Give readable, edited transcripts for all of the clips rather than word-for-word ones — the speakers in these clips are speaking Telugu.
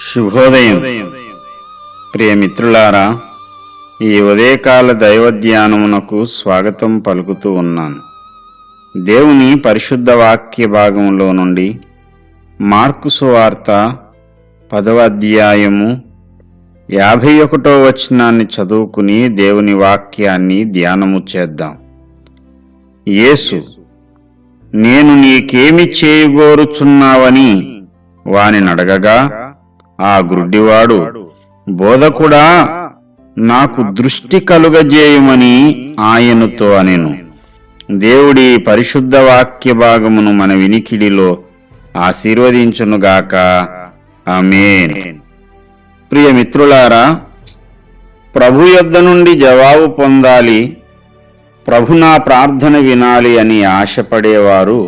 శుభోదయం. ప్రియమిత్రులారా, ఈ ఉదయకాల దైవధ్యానమునకు స్వాగతం పలుకుతూ ఉన్నాను. దేవుని పరిశుద్ధ వాక్య భాగంలో నుండి మార్కు సువార్త 10వ అధ్యాయము 51వ వచనాన్ని చదువుకుని దేవుని వాక్యాన్ని ధ్యానము చేద్దాం. యేసు, నేను నీకేమి చేయగోరుచున్నావని వానినడగగా, ఆ గుడ్డివాడు, బోధకుడా, నాకు దృష్టి కలుగజేయమని ఆయనతో అనెను. దేవుడి పరిశుద్ధ వాక్య భాగమును మన వినికిడిలో ఆశీర్వదించునుగాక. ఆమేన్. ప్రియమిత్రులారా, ప్రభు యొద్ద నుండి జవాబు పొందాలి, ప్రభు నా ప్రార్థన వినాలి అని ఆశపడేవారు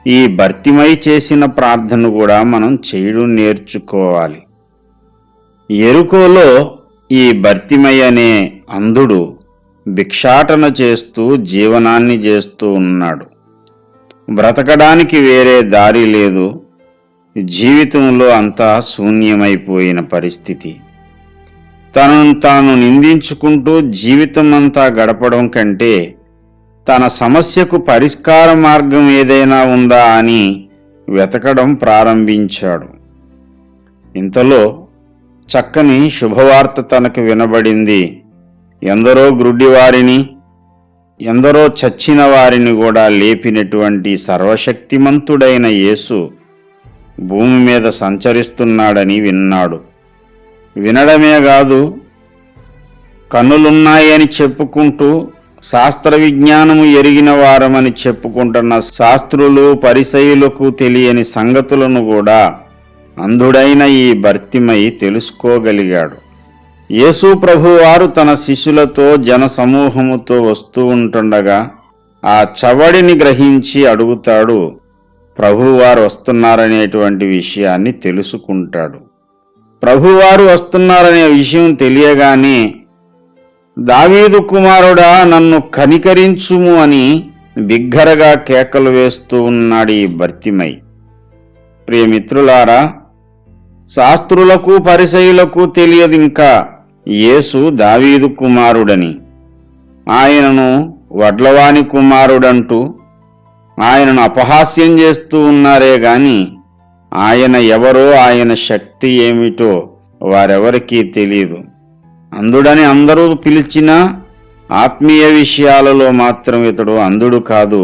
ఈ భర్తిమై చేసిన ప్రార్థన కూడా మనం చేయడం నేర్చుకోవాలి. యెరికోలో ఈ భర్తిమై అనే అంధుడు భిక్షాటన చేస్తూ జీవనాన్ని చేస్తూ ఉన్నాడు. బ్రతకడానికి వేరే దారి లేదు. జీవితంలో అంతా శూన్యమైపోయిన పరిస్థితి. తనను తాను నిందించుకుంటూ జీవితం అంతా గడపడం కంటే తన సమస్యకు పరిష్కార మార్గం ఏదైనా ఉందా అని వెతకడం ప్రారంభించాడు. ఇంతలో చక్కని శుభవార్త తనకు వినబడింది. ఎందరో గ్రుడ్డివారిని, ఎందరో చచ్చిన వారిని కూడా లేపినటువంటి సర్వశక్తిమంతుడైన యేసు భూమి మీద సంచరిస్తున్నాడని విన్నాడు. వినడమే కాదు, కన్నులున్నాయని చెప్పుకుంటూ శాస్త్ర విజ్ఞానము ఎరిగిన వారమని చెప్పుకుంటున్న శాస్త్రులు పరిసయ్యులకు తెలియని సంగతులను కూడా అంధుడైన ఈ భర్తిమై తెలుసుకోగలిగాడు. యేసు ప్రభువారు తన శిష్యులతో జన సమూహముతో వస్తూ ఉంటుండగా ఆ చవడిని గ్రహించి అడుగుతాడు. ప్రభువారు వస్తున్నారనేటువంటి విషయాన్ని తెలుసుకుంటాడు. ప్రభువారు వస్తున్నారనే విషయం తెలియగానే, దావీదు కుమారుడా, నన్ను కనికరించుము అని బిగ్గరగా కేకలు వేస్తూ ఉన్నాడు ఈ భర్తిమై. ప్రియమిత్రులారా, శాస్త్రులకు పరిసయ్యులకు తెలియదు ఇంకా యేసు దావీదు కుమారుడని. ఆయనను వడ్లవాని కుమారుడంటూ ఆయనను అపహాస్యం చేస్తూ ఉన్నారే గాని ఆయన ఎవరో, ఆయన శక్తి ఏమిటో వారెవరికీ తెలియదు. అంధుడని అందరూ పిలిచినా ఆత్మీయ విషయాలలో మాత్రం ఇతడు అంధుడు కాదు.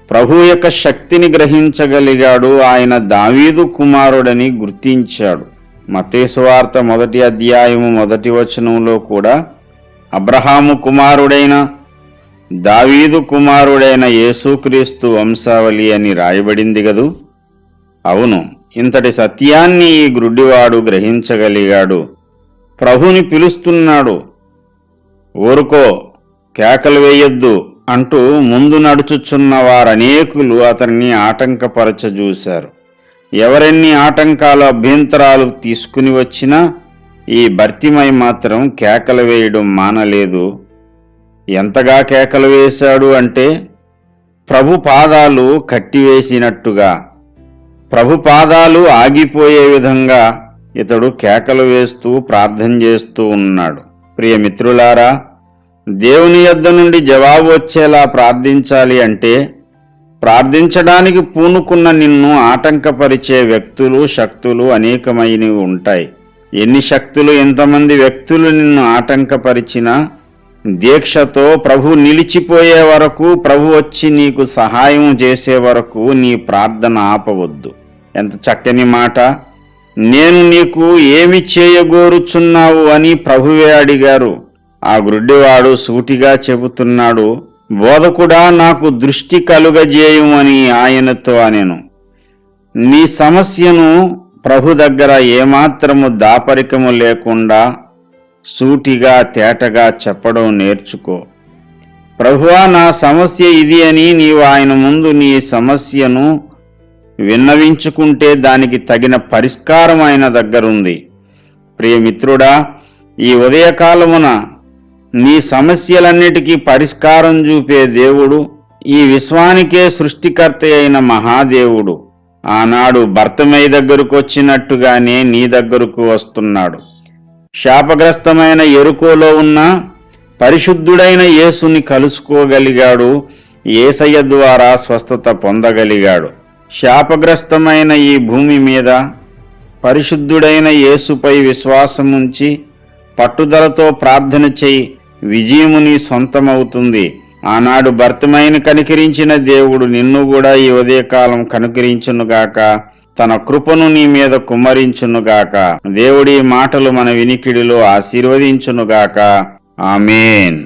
ప్రభు యొక్క శక్తిని గ్రహించగలిగాడు. ఆయన దావీదు కుమారుడని గుర్తించాడు. మత్తయి సువార్త 1వ అధ్యాయము 1వ వచనంలో కూడా అబ్రహాము కుమారుడైన దావీదు కుమారుడైన యేసుక్రీస్తు వంశావళి అని రాయబడింది గదు. అవును, ఇంతటి సత్యాన్ని ఈ గ్రుడ్డివాడు గ్రహించగలిగాడు. ప్రభుని పిలుస్తున్నాడు. ఊరుకో, కేకలు వేయొద్దు అంటూ ముందు నడుచుచున్న వారనేకులు అతన్ని ఆటంకపరచజూశారు. ఎవరెన్ని ఆటంకాలు, అభ్యంతరాలు తీసుకుని వచ్చినా ఈ భర్తిమై మాత్రం కేకలు వేయడం మానలేదు. ఎంతగా కేకలు వేశాడు అంటే, ప్రభు పాదాలు కట్టివేసినట్టుగా, ప్రభు పాదాలు ఆగిపోయే విధంగా ఇతడు కేకలు వేస్తూ ప్రార్థన చేస్తూ ఉన్నాడు. ప్రియమిత్రులారా, దేవుని యొద్ద నుండి జవాబు వచ్చేలా ప్రార్థించాలి అంటే ప్రార్థించడానికి పూనుకున్న నిన్ను ఆటంకపరిచే వ్యక్తులు, శక్తులు అనేకమైనవి ఉంటాయి. ఎన్ని శక్తులు, ఎంతమంది వ్యక్తులు నిన్ను ఆటంకపరిచినా దీక్షతో ప్రభు నిలిచిపోయే వరకు, ప్రభు వచ్చి నీకు సహాయం చేసే వరకు నీ ప్రార్థన ఆపవద్దు. ఎంత చక్కని మాట! నేను నీకు ఏమి చేయగోరుచున్నావు అని ప్రభువే అడిగారు. ఆ గ్రుడ్డివాడు సూటిగా చెబుతున్నాడు, బోధకుడా, నాకు దృష్టి కలుగజేయమని ఆయనతో అనెను. నీ సమస్యను ప్రభు దగ్గర ఏమాత్రము దాపరికము లేకుండా సూటిగా తేటగా చెప్పడం నేర్చుకో. ప్రభువా, నా సమస్య ఇది అని నీవు ఆయన ముందు నీ సమస్యను విన్నవించుకుంటే దానికి తగిన పరిష్కారం ఆయన దగ్గరుంది. ప్రియమిత్రుడా, ఈ ఉదయకాలమున నీ సమస్యలన్నిటికీ పరిష్కారం చూపే దేవుడు ఈ విశ్వానికే సృష్టికర్త అయిన మహాదేవుడు ఆనాడు భర్తమై దగ్గరకు వచ్చినట్టుగానే నీ దగ్గరకు వస్తున్నాడు. శాపగ్రస్తమైన యెరికోలో ఉన్న పరిశుద్ధుడైన యేసుని కలుసుకోగలిగాడు. యేసయ్య ద్వారా స్వస్థత పొందగలిగాడు. శాపగ్రస్తమైన ఈ భూమి మీద పరిశుద్ధుడైన యేసుపై విశ్వాసముంచి పట్టుదలతో ప్రార్థన చెయ్యి, విజయము నీ సొంతమవుతుంది. ఆనాడు భర్తమైని కనికరించిన దేవుడు నిన్ను కూడా ఈ ఉదయకాలం కనుకరించునుగాక, తన కృపను నీ మీద కుమ్మరించునుగాక. దేవుడి మాటలు మన వినికిడిలో ఆశీర్వదించునుగాక. ఆమేన్.